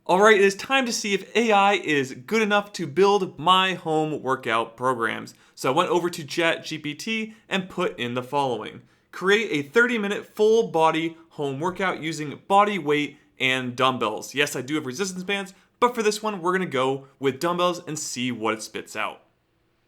Alright, it is time to see if AI is good enough to build my home workout programs. So I went over to ChatGPT and put in the following. Create a 30-minute full body home workout using Bodyweight and dumbbells. Yes, I do have resistance bands, but for this one, we're going to go with dumbbells and see what it spits out.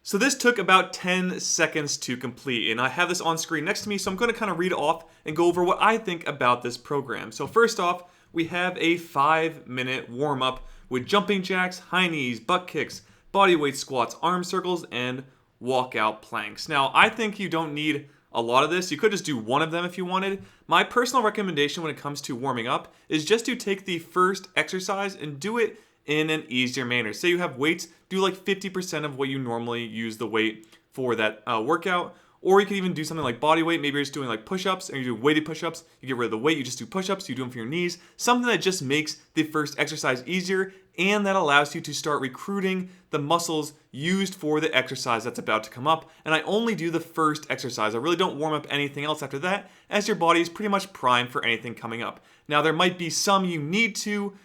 So this took about 10 seconds to complete, and I have this on screen next to me, so I'm going to kind of read off and go over what I think about this program. So first off, we have a 5-minute warm-up with jumping jacks, high knees, butt kicks, bodyweight squats, arm circles, and walkout planks. Now, I think you don't need a lot of this. You could just do one of them if you wanted. My personal recommendation when it comes to warming up is just to take the first exercise and do it in an easier manner. Say you have weights, do like 50% of what you normally use the weight for that workout. Or you can even do something like body weight. Maybe you're just doing like push-ups and you do weighted push-ups. You get rid of the weight, you just do push-ups, you do them for your knees. Something that just makes the first exercise easier and that allows you to start recruiting the muscles used for the exercise that's about to come up. And I only do the first exercise. I really don't warm up anything else after that, as your body is pretty much primed for anything coming up. Now there might be some you need to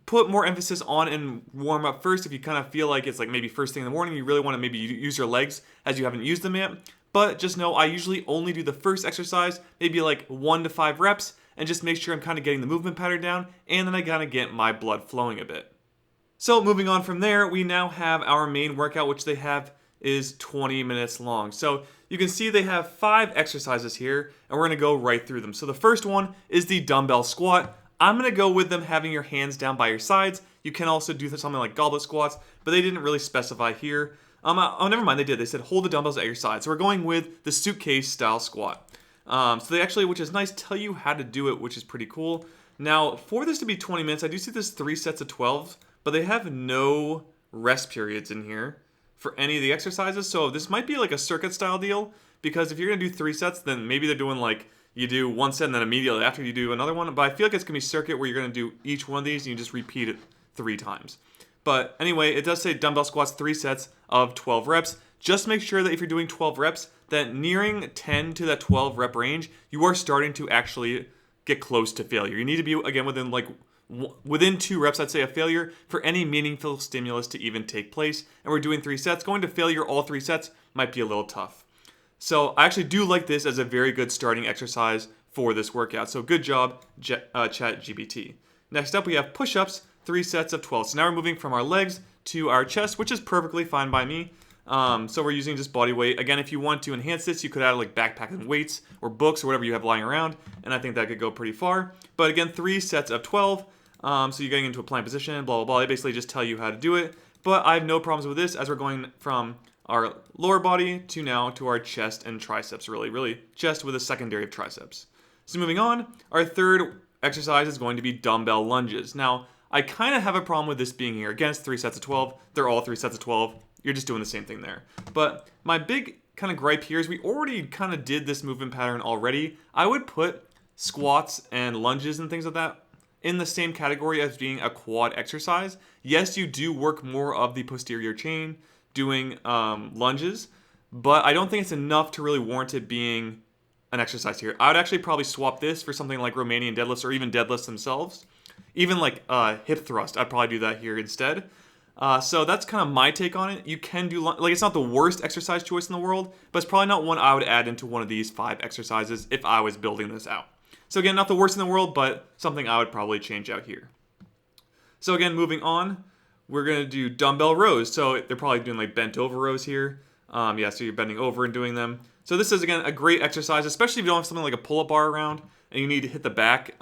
put more emphasis on and warm up first if you kind of feel like it's like maybe first thing in the morning, you really want to maybe use your legs as you haven't used them yet. But just know I usually only do the first exercise, maybe like 1 to 5 reps, and just make sure I'm kind of getting the movement pattern down, and then I kind of get my blood flowing a bit. So moving on from there, we now have our main workout, which they have is 20 minutes long. So you can see they have 5 exercises here, and we're going to go right through them. So the first one is the dumbbell squat. I'm going to go with them having your hands down by your sides. You can also do something like goblet squats, but they didn't really specify here. Oh, never mind, they did. They said hold the dumbbells at your side. So we're going with the suitcase style squat. So they actually, which is nice, tell you how to do it, which is pretty cool. Now, for this to be 20 minutes, I do see this 3 sets of 12, but they have no rest periods in here for any of the exercises. So this might be like a circuit style deal, because if you're going to do 3 sets, then maybe they're doing like you do 1 set and then immediately after you do another one. But I feel like it's going to be circuit where you're going to do each one of these and you just repeat it 3 times. But anyway, it does say dumbbell squats 3 sets of 12 reps. Just make sure that if you're doing 12 reps, that nearing 10 to that 12 rep range, you are starting to actually get close to failure. You need to be, again, within 2 reps, I'd say, a failure for any meaningful stimulus to even take place. And we're doing 3 sets. Going to failure all 3 sets might be a little tough. So I actually do like this as a very good starting exercise for this workout. So good job, ChatGPT. Next up, we have push-ups, 3 sets of 12. So now we're moving from our legs to our chest, which is perfectly fine by me. So we're using just body weight. Again, if you want to enhance this, you could add like backpack and weights or books or whatever you have lying around, and I think that could go pretty far. But again, 3 sets of 12. So you're getting into a plank position, blah, blah, blah. They basically just tell you how to do it. But I have no problems with this as we're going from our lower body to now to our chest and triceps, really chest with a secondary of triceps. So moving on, our third exercise is going to be dumbbell lunges. Now, I kind of have a problem with this being here. Again, it's 3 sets of 12. They're all 3 sets of 12. You're just doing the same thing there. But my big kind of gripe here is we already kind of did this movement pattern already. I would put squats and lunges and things like that in the same category as being a quad exercise. Yes, you do work more of the posterior chain doing lunges, but I don't think it's enough to really warrant it being an exercise here. I would actually probably swap this for something like Romanian deadlifts or even deadlifts themselves. Even like hip thrust, I'd probably do that here instead. So that's kind of my take on it. You can do, like, it's not the worst exercise choice in the world, but it's probably not one I would add into one of these 5 exercises if I was building this out. So again, not the worst in the world, but something I would probably change out here. So again, moving on, we're going to do dumbbell rows. So they're probably doing like bent over rows here. So you're bending over and doing them. So this is, again, a great exercise, especially if you don't have something like a pull-up bar around and you need to hit the back.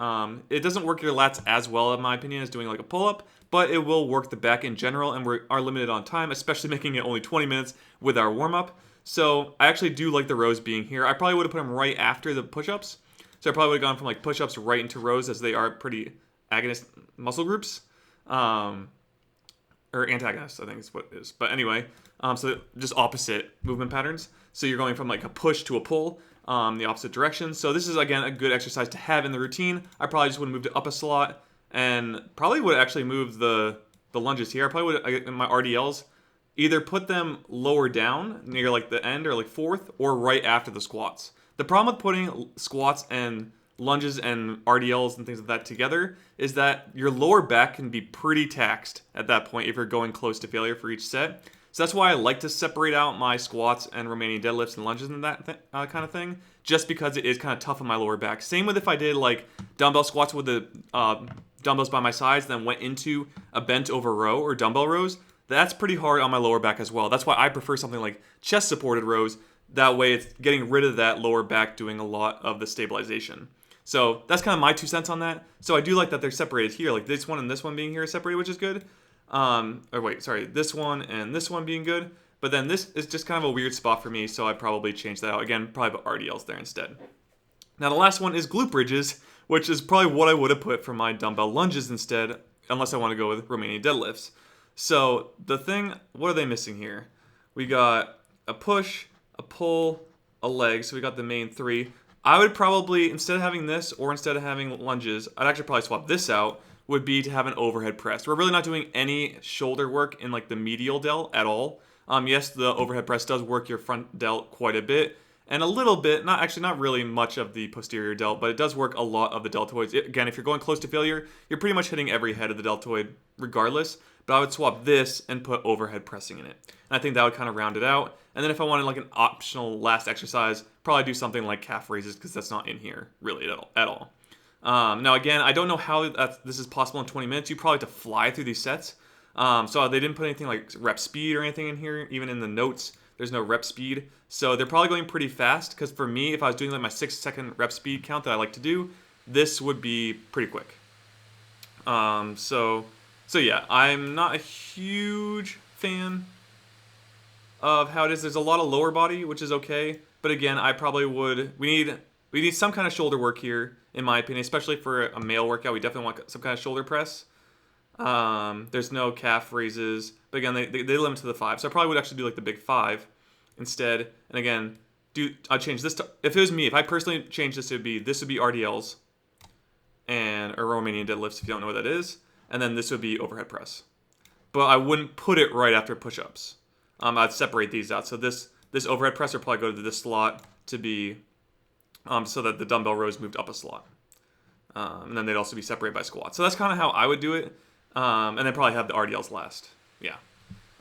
It doesn't work your lats as well, in my opinion, as doing like a pull-up, but it will work the back in general, and we are limited on time, especially making it only 20 minutes with our warm-up. So I actually do like the rows being here. I probably would have put them right after the push-ups. So I probably would have gone from like push-ups right into rows, as they are pretty agonist muscle groups. Or antagonist, I think is what it is. But anyway, so just opposite movement patterns. So you're going from like a push to a pull, the opposite direction. So this is, again, a good exercise to have in the routine. I probably just would have moved it up a slot and probably would actually move the lunges here. I probably would, in my RDLs, either put them lower down near like the end or like fourth, or right after the squats. The problem with putting squats and lunges and RDLs and things like that together is that your lower back can be pretty taxed at that point if you're going close to failure for each set. So that's why I like to separate out my squats and remaining deadlifts and lunges and that kind of thing, just because it is kind of tough on my lower back. Same with if I did like dumbbell squats with the dumbbells by my sides, then went into a bent over row or dumbbell rows. That's pretty hard on my lower back as well. That's why I prefer something like chest supported rows. That way it's getting rid of that lower back doing a lot of the stabilization. So that's kind of my 2 cents on that. So I do like that they're separated here, like this one and this one being here separated, which is good. This one and this one being good. But then this is just kind of a weird spot for me, so I'd probably change that out. Again, probably put RDLs there instead. Now the last one is glute bridges, which is probably what I would have put for my dumbbell lunges instead, unless I want to go with Romanian deadlifts. So the thing, what are they missing here? We got a push, a pull, a leg, so we got the main 3. I would probably, instead of having this or instead of having lunges, I'd actually probably swap this out, would be to have an overhead press. We're really not doing any shoulder work in like the medial delt at all. Yes, the overhead press does work your front delt quite a bit, and a little bit, not really much of the posterior delt, but it does work a lot of the deltoids. Again, if you're going close to failure, you're pretty much hitting every head of the deltoid regardless, but I would swap this and put overhead pressing in it. And I think that would kind of round it out. And then if I wanted like an optional last exercise, probably do something like calf raises, because that's not in here really at all. Now again, I don't know how this is possible in 20 minutes. You probably have to fly through these sets. So they didn't put anything like rep speed or anything in here. Even in the notes, there's no rep speed. So they're probably going pretty fast, because for me, if I was doing like my 6-second rep speed count that I like to do, this would be pretty quick. So yeah, I'm not a huge fan of how it is. There's a lot of lower body, which is okay. But again, I probably would, we need some kind of shoulder work here, in my opinion, especially for a male workout. We definitely want some kind of shoulder press. There's no calf raises, but again, they limit to the 5. So I probably would actually do like the big 5 instead. And again, I'd change this to, if it was me, if I personally changed this, this would be RDLs or Romanian deadlifts, if you don't know what that is. And then this would be overhead press. But I wouldn't put it right after push-ups. I'd separate these out. So this overhead press would probably go to this slot to be, so that the dumbbell rows moved up a slot. And then they'd also be separated by squats. So that's kind of how I would do it. And then probably have the RDLs last. Yeah.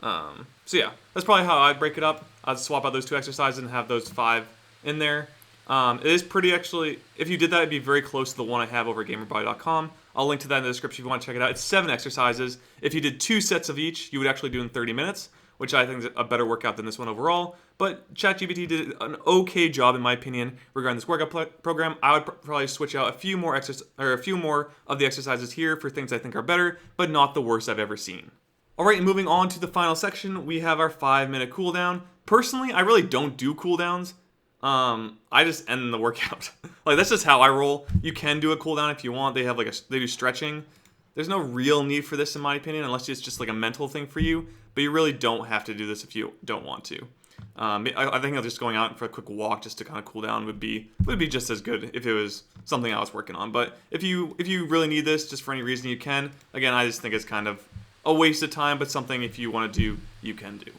So yeah, that's probably how I'd break it up. I'd swap out those 2 exercises and have those 5 in there. It is pretty, actually, if you did that, it'd be very close to the one I have over at GamerBody.com. I'll link to that in the description if you want to check it out. It's 7 exercises. If you did 2 sets of each, you would actually do in 30 minutes, which I think is a better workout than this one overall. But ChatGPT did an okay job, in my opinion, regarding this workout program. I would probably switch out a few more of the exercises here for things I think are better, but not the worst I've ever seen. All right, and moving on to the final section, we have our 5-minute cooldown. Personally, I really don't do cooldowns. I just end the workout. Like, that's just how I roll. You can do a cooldown if you want. They have like they do stretching. There's no real need for this, in my opinion, unless it's just like a mental thing for you. But you really don't have to do this if you don't want to. I think just going out for a quick walk just to kind of cool down would be just as good if it was something I was working on. But if you really need this, just for any reason, you can. Again, I just think it's kind of a waste of time, but something if you want to do, you can do.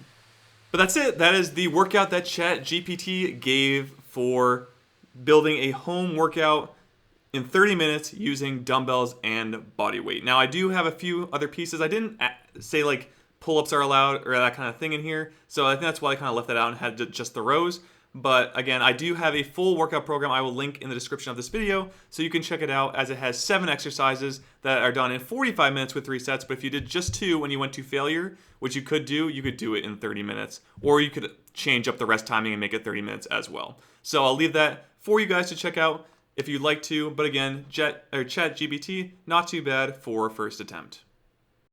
But that's it. That is the workout that ChatGPT gave for building a home workout in 30 minutes using dumbbells and body weight. Now, I do have a few other pieces. I didn't say like pull-ups are allowed or that kind of thing in here, so I think that's why I kind of left that out and had just the rows. But again, I do have a full workout program I will link in the description of this video, so you can check it out, as it has 7 exercises that are done in 45 minutes with 3 sets. But if you did just 2 when you went to failure, which you could do it in 30 minutes. Or you could change up the rest timing and make it 30 minutes as well. So I'll leave that for you guys to check out if you'd like to. But again, ChatGPT, not too bad for first attempt.